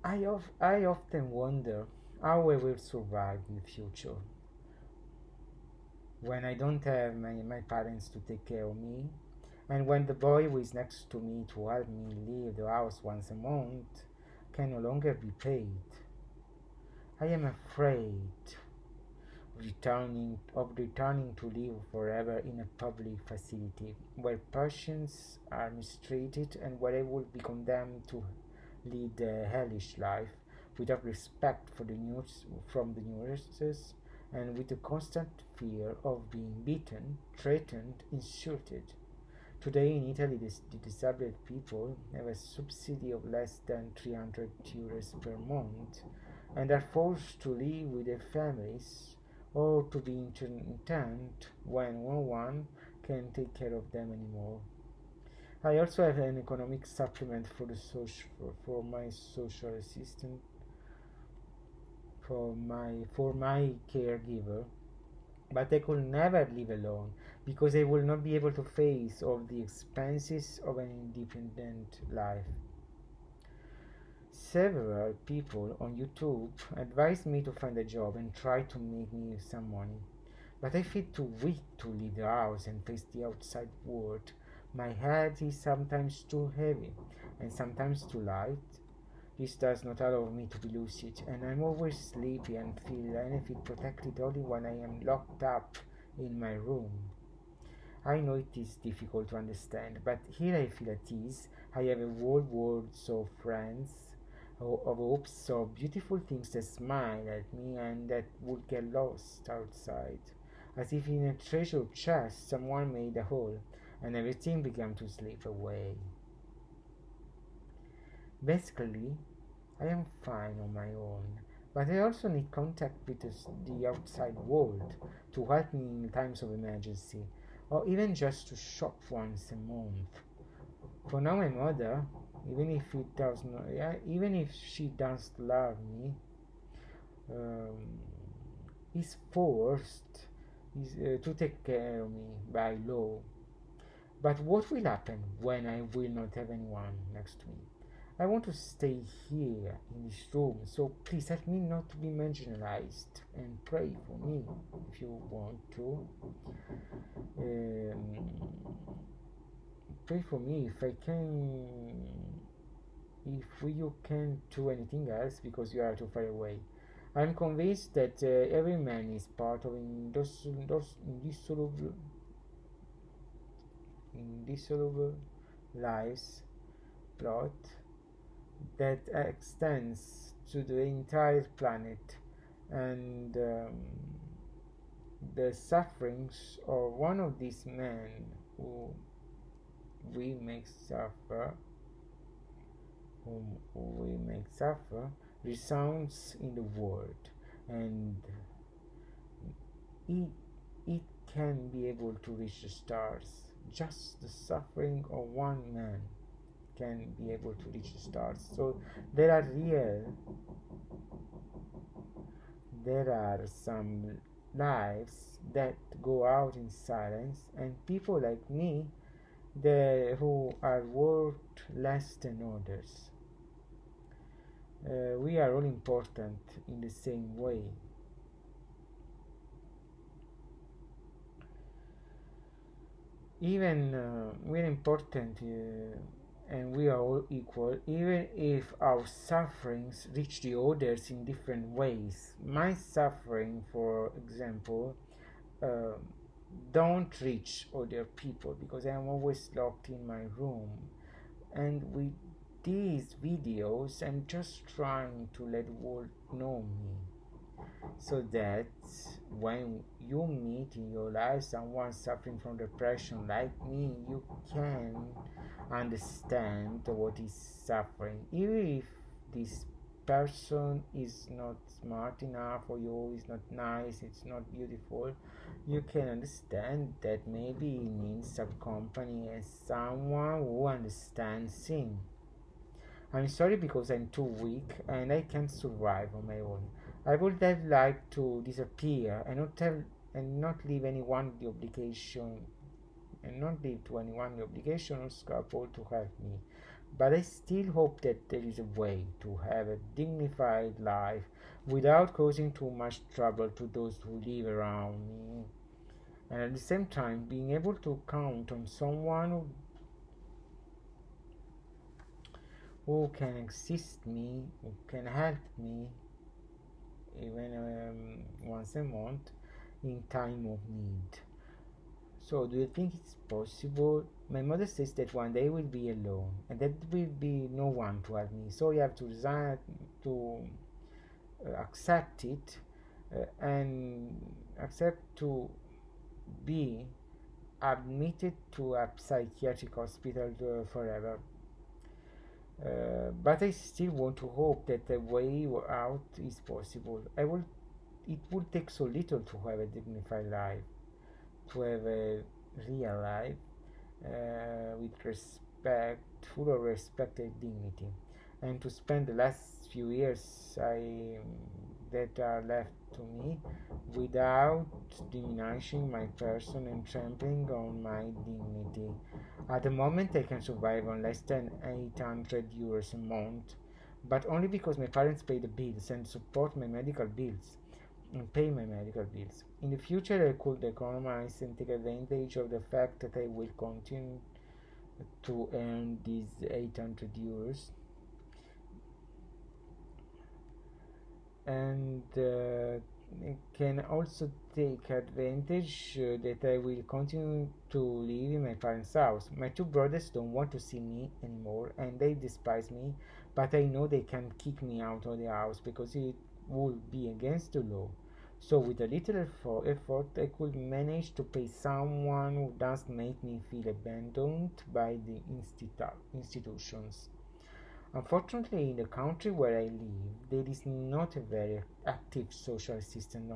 I often wonder how I will survive in the future when I don't have my parents to take care of me, and when the boy who is next to me to help me leave the house once a month can no longer be paid. I am afraid returning to live forever in a public facility where patients are mistreated and where I will be condemned to lead a hellish life without respect for from the nurses and with the constant fear of being beaten, threatened, insulted. Today in Italy, the disabled people have a subsidy of less than 300 euros per month and are forced to live with their families or to be interned when no one can take care of them anymore. I also have an economic supplement for my social assistant for my caregiver, but I could never live alone because I will not be able to face all the expenses of an independent life. Several people on YouTube advised me to find a job and try to make me some money, but I feel too weak to leave the house and face the outside world. My head is sometimes too heavy and sometimes too light. This does not allow me to be lucid, and I'm always sleepy and feel protected only when I am locked up in my room. I know it is difficult to understand, but here I feel at ease. I have a whole world of friends, of hopes, of beautiful things that smile at me and that would get lost outside. As if in a treasure chest someone made a hole, and everything began to slip away. Basically, I am fine on my own, but I also need contact with the outside world to help me in times of emergency, or even just to shop once a month. For now, my mother, even if she doesn't love me, um, is forced to take care of me by law. But what will happen when I will not have anyone next to me? I want to stay here in this room, so please help me not to be marginalized and pray for me if you want to. Um, Pray for me if I can, if you can't do anything else because you are too far away. I'm convinced that every man is part of indissoluble lives plot that extends to the entire planet, and the sufferings of one of these men who we make suffer, whom we make suffer, resounds in the world, and it, it can be able to reach the stars. Just the suffering of one man can be able to reach the stars. So there are real, there are some lives that go out in silence, and people like me, who are worth less than others. We are all important in the same way. Even we're important and we are all equal, even if our sufferings reach the others in different ways. My suffering, for example, uh, don't reach other people because I am always locked in my room. And with these videos, I'm just trying to let the world know me, so that when you meet in your life someone suffering from depression like me, you can understand what is suffering, even if this person is not smart enough for you, is not nice, it's not beautiful. You can understand that maybe he needs some company and someone who understands him. I'm sorry because I'm too weak and I can't survive on my own. I would have liked to disappear and not leave anyone the obligation and not leave to anyone the obligation or scruple to help me. but I still hope that there is a way to have a dignified life without causing too much trouble to those who live around me, and at the same time being able to count on someone who can assist me, who can help me even once a month in time of need. So, do you think it's possible? My mother says that one day will be alone, and that will be no one to help me. So you have to resign, to accept it, and accept to be admitted to a psychiatric hospital forever. But I still want to hope that a way out is possible. I will. It would take so little to have a dignified life, to have a real life with respect, full of respect and dignity, and to spend the last few years that are left to me without diminishing my person and trampling on my dignity. At the moment, I can survive on less than 800 euros a month, but only because my parents pay the bills and support my medical bills and pay my medical bills. In the future, I could economize and take advantage of the fact that I will continue to earn these 800 euros, and can also take advantage that I will continue to live in my parents' house. My two brothers don't want to see me anymore and they despise me, but I know they can kick me out of the house because it would be against the law. So, with a little effort, I could manage to pay someone who doesn't make me feel abandoned by the institutions. Unfortunately, in the country where I live, there is not a very active social assistance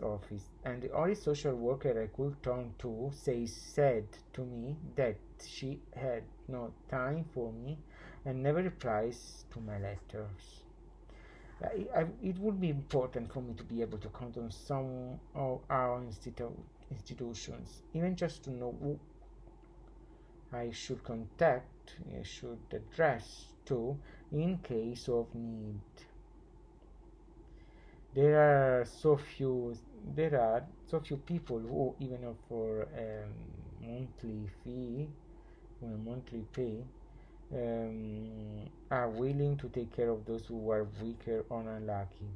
office, and the only social worker I could turn to said to me that she had no time for me and never replies to my letters. It would be important for me to be able to count on some of our institutions, even just to know who I should contact, I should address to in case of need. There are so few there are so few people who even for monthly fee for a monthly pay are willing to take care of those who are weaker or unlucky.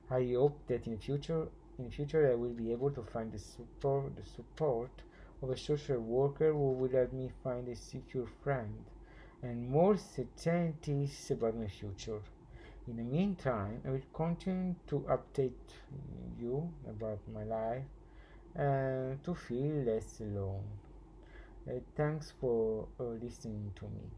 I hope that in future I will be able to find the support of a social worker who will help me find a secure friend and more certainties about my future. In the meantime, I will continue to update you about my life and to feel less alone. Thanks for listening to me.